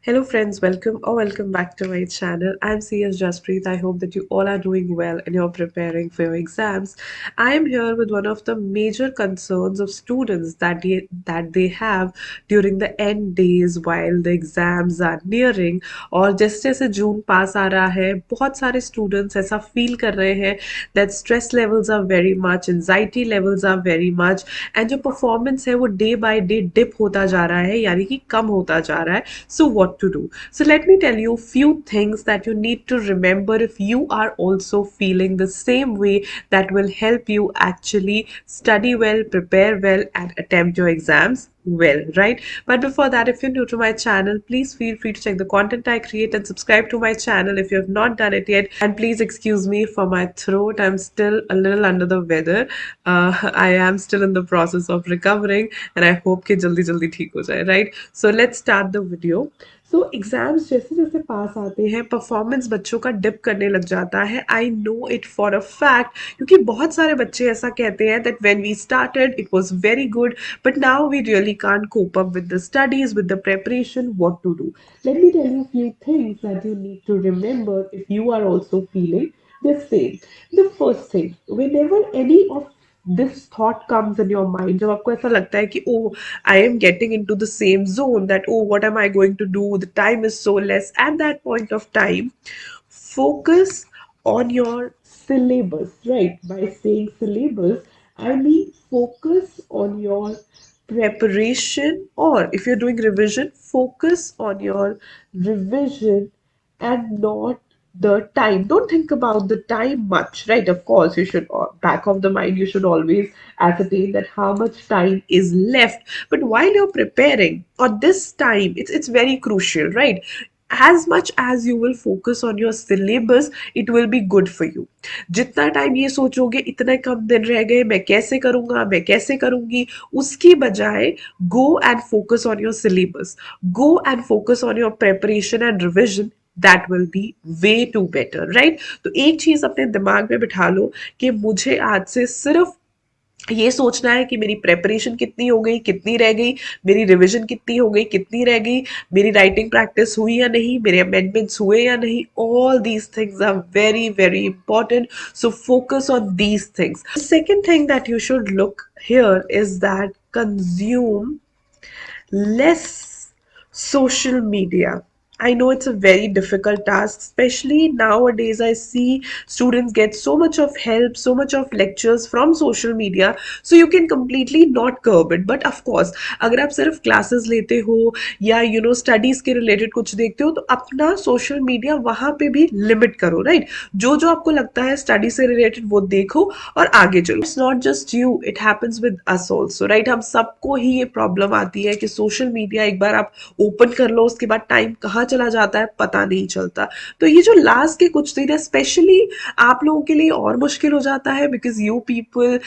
Hello friends, welcome or welcome back to my channel. I'm CS Jaspreet. I hope that you all are doing well and you're preparing for your exams. I am here with one of the major concerns of students that they have during the end days while the exams are nearing और जैसे जैसे जून पास आ रहा है बहुत सारे students ऐसा feel कर रहे हैं that stress levels are very much, anxiety levels are very much and जो performance है वो day by day dip होता जा रहा है यानी कि कम होता जा रहा है. So what to do? So let me tell you few things that you need to remember if you are also feeling the same way that will help you actually study well, prepare well and attempt your exams well, right? But before that, if you're new to my channel, please feel free to check the content I create and subscribe to my channel if you have not done it yet. And please excuse me for my throat. I'm still a little under the weather. I am still in the process of recovering and I hope कि जल्दी जल्दी ठीक हो जाए, right? So let's start the video. So exams जैसे जैसे पास आते हैं परफॉर्मेंस बच्चों का डिप करने लग जाता है. I know it for a fact क्योंकि बहुत सारे बच्चे ऐसा कहते हैं that when we started it was very good but now we really can't cope up with the studies with the preparation. What to do? Let me tell you few things that you need to remember if you are also feeling the same. The first thing, whenever any of this thought comes in your mind, जब आपको ऐसा लगता है कि oh I am getting into the same zone that oh what am I going to do, the time is so less, at that point of time focus on your syllabus. Right, by saying syllabus I mean focus on your preparation, or if you're doing revision focus on your revision and not the time. Don't think about the time much, right? Of course, you should, back of the mind, you should always ascertain that how much time is left. But while you're preparing, or this time, it's very crucial, right? As much as you will focus on your syllabus, it will be good for you. जितना time ये सोचोगे इतने कम दिन रह गए, मैं कैसे करूंगा, मैं कैसे करूंगी, उसकी बजाय go and focus on your syllabus, go and focus on your preparation and revision. That will be way to better, right? तो एक चीज अपने दिमाग में बिठा लो कि मुझे आज से सिर्फ ये सोचना है कि मेरी प्रेपरेशन कितनी हो गई, कितनी रह गई, मेरी रिवीजन कितनी हो गई, कितनी रह गई, मेरी राइटिंग प्रैक्टिस हुई या नहीं, मेरे अमेंडमेंट्स हुए या नहीं. All these things are very very important. So focus on these things. Second thing that you should look here is that consume less social media. I know it's a very difficult task, especially nowadays. I see students get so much of help, so much of lectures from social media, so you can completely not curb it. But of course, अगर आप सिर्फ classes लेते हो या studies के related कुछ देखते हो तो अपना social media वहाँ पे भी limit करो, right? जो जो आपको लगता है study से related वो देखो और आगे चलो. It's not just you, it happens with us also, right? हम सबको ही ये problem आती है कि social media एक बार आप open कर लो उसके बाद time कहाँ चला जाता है पता नहीं चलता. तो ये जो लास्ट के कुछ दिन है स्पेशली आप लोगों के लिए और मुश्किल हो जाता है because you people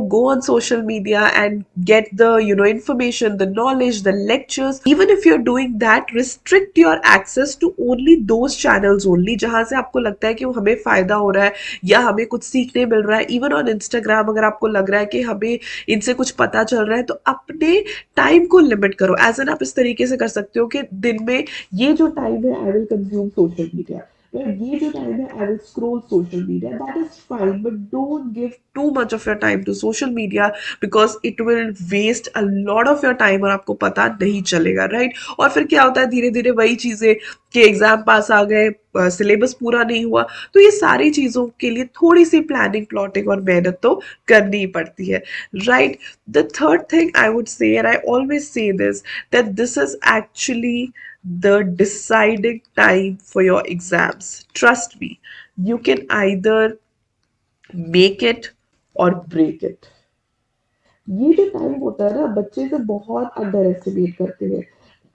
go on social media and get the information, the knowledge, the lectures. Even if you're doing that, restrict your access to only those channels only जहां से आपको लगता है कि वो हमें फायदा हो रहा है या हमें कुछ सीखने मिल रहा है. इवन ऑन इंस्टाग्राम अगर आपको लग रहा है कि हमें इनसे कुछ पता चल रहा है तो अपने टाइम को लिमिट करो. एज एन आप इस तरीके से कर सकते हो कि दिन में ये जो टाइम है I will consume social media, ये जो टाइम है I will scroll social media. That is fine but don't give too much of your time to social media because it will waste a lot of your time और आपको पता नहीं चलेगा, right? और फिर क्या होता है धीरे धीरे वही चीजें कि एग्जाम पास आ गए, सिलेबस पूरा नहीं हुआ. तो ये सारी चीजों के लिए थोड़ी सी प्लानिंग, प्लॉटिंग और मेहनत तो करनी ही पड़ती है, right? The third thing I would say, and I always say this, that this is actually the deciding time for your exams. Trust me, you can either make it or break it. ये जो time होता है ना बच्चे से बहुत under estimate करते हैं.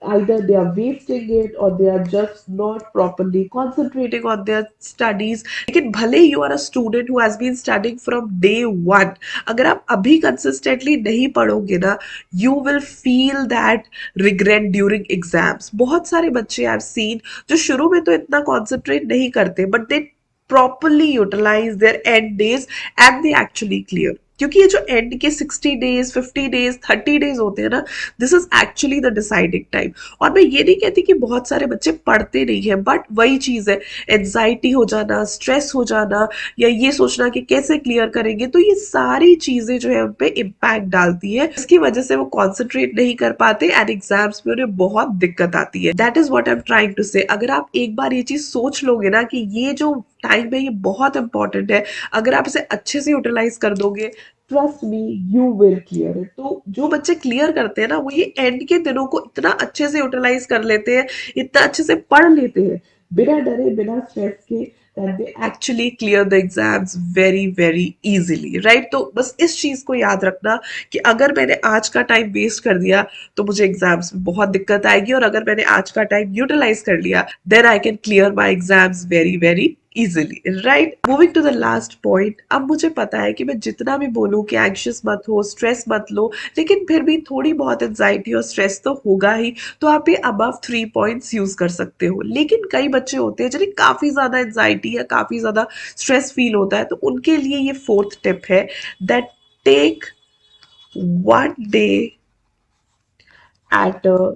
Either they are wasting it or they are just not properly concentrating on their studies. लेकिन भले you are a student who has been studying from day one, अगर आप अभी consistently नहीं पढ़ोगे ना you will feel that regret during exams. बहुत सारे बच्चे I've seen जो शुरू में तो इतना concentrate नहीं करते but they properly utilize their end days and they actually clear. क्योंकि ये जो एंड के 60 डेज 50 डेज 30 डेज होते हैं ना, this is actually the deciding time. और मैं ये नहीं कहती कि बहुत सारे बच्चे पढ़ते नहीं है, बट वही चीज है, एनजाइटी हो जाना, स्ट्रेस हो जाना, या ये सोचना कि कैसे क्लियर करेंगे, तो ये सारी चीजें जो है उन पे इम्पैक्ट डालती है, इसकी वजह से वो कॉन्सेंट्रेट नहीं कर पाते एंड एग्जाम्स में उन्हें बहुत दिक्कत आती है। That is what I am trying to say. अगर आप एक बार ये चीज सोच लोगे ना कि ये जो टाइम है ये बहुत इंपॉर्टेंट है, अगर आप इसे अच्छे से यूटिलाइज कर दोगे, trust me, you will clear it. तो जो बच्चे क्लियर करते हैं ना, वो ये एंड के दिनों को इतना अच्छे से यूटिलाइज कर लेते हैं, इतना अच्छे से पढ़ लेते हैं, बिना डरे बिना स्ट्रेस के, that they actually clear the exams very very easily, right? तो बस इस चीज को याद रखना कि अगर मैंने आज का टाइम वेस्ट कर दिया तो मुझे एग्जाम्स में बहुत दिक्कत आएगी, और अगर मैंने आज का टाइम यूटिलाइज कर लिया, then I can clear my exams very very easily, right? Moving to the last point. अब मुझे पता है कि मैं जितना भी बोलूं कि एंग्शियस मत हो, स्ट्रेस मत लो, लेकिन फिर भी थोड़ी बहुत एंजाइटी और स्ट्रेस तो होगा ही, तो आप ये अबव 3 पॉइंट्स यूज कर सकते हो। लेकिन कई बच्चे होते हैं जिन्हें काफी ज्यादा एंजाइटी या काफी ज्यादा स्ट्रेस फील होता है, तो उनके लिए ये फोर्थ टिप है, that take 1 day at a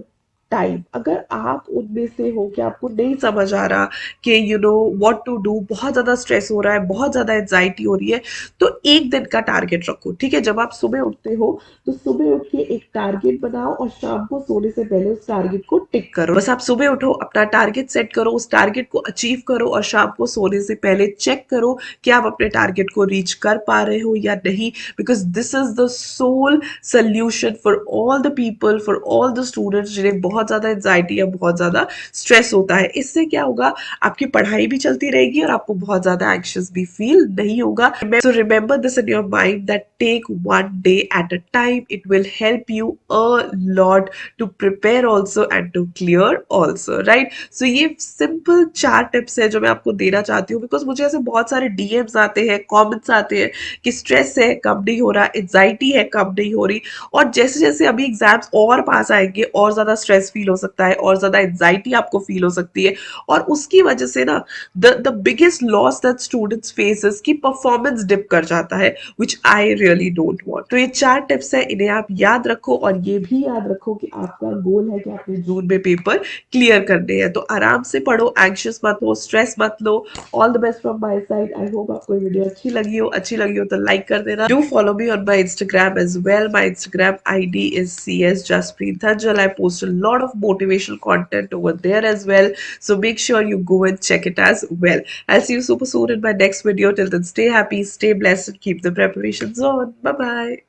time. अगर आप उनमें से हो कि आपको नहीं समझ आ रहा कि you know what to do, बहुत ज्यादा स्ट्रेस हो रहा है, बहुत ज्यादा एंजाइटी हो रही है, तो एक दिन का टारगेट रखो, ठीक है? जब आप सुबह उठते हो तो सुबह उठ के एक टारगेट बनाओ, और शाम को सोने से पहले उस टारगेट को टिक करो। बस आप सुबह उठो, अपना टारगेट सेट करो, उस टारगेट को अचीव करो, और शाम को सोने से पहले चेक करो कि आप अपने टारगेट को रीच कर पा रहे हो या नहीं, because this is the sole solution for all the people, for all the students जिन्हें बहुत ज्यादा एंजाइटी या बहुत ज्यादा स्ट्रेस होता है। इससे क्या होगा, आपकी पढ़ाई भी चलती रहेगी और आपको बहुत ज्यादा एंग्शियस भी फील नहीं होगा। So remember this in your mind, that take 1 day at a time, it will help you a lot to prepare also and to clear also, right? So ये सिंपल 4 टिप्स है जो मैं आपको देना चाहती हूँ, बिकॉज मुझे ऐसे बहुत सारे डीएम्स आते हैं, कॉमेंट्स आते हैं कि स्ट्रेस है कम नहीं हो रहा, एंजाइटी है कम नहीं हो रही, और जैसे जैसे अभी एग्जाम्स और पास आएंगे और ज्यादा स्ट्रेस फील हो सकता है, और ज्यादा एंजाइटी आपको फील हो सकती है, और उसकी वजह से ना the biggest loss that students faces की परफॉर्मेंस डिप कर जाता है, विच आई रियली डोंट वांट। तो ये 4 टिप्स है, इन्हें आप याद रखो, और ये भी याद रखो कि आपका गोल है कि आपने जून में पेपर क्लियर करने हैं। तो आराम से पढ़ो, एंग्शियस मत हो, स्ट्रेस मत लो। All the best from my side. I hope आपको ये वीडियो अच्छी लगी हो तो लाइक कर देना। Do follow me on my Instagram as well. My Instagram ID is CS Jaspreet Thanjal. I post a lot of motivational content over there as well, so make sure you go and check it as well. I'll see you super soon in my next video. Till then, stay happy, stay blessed, and keep the preparations on. Bye bye.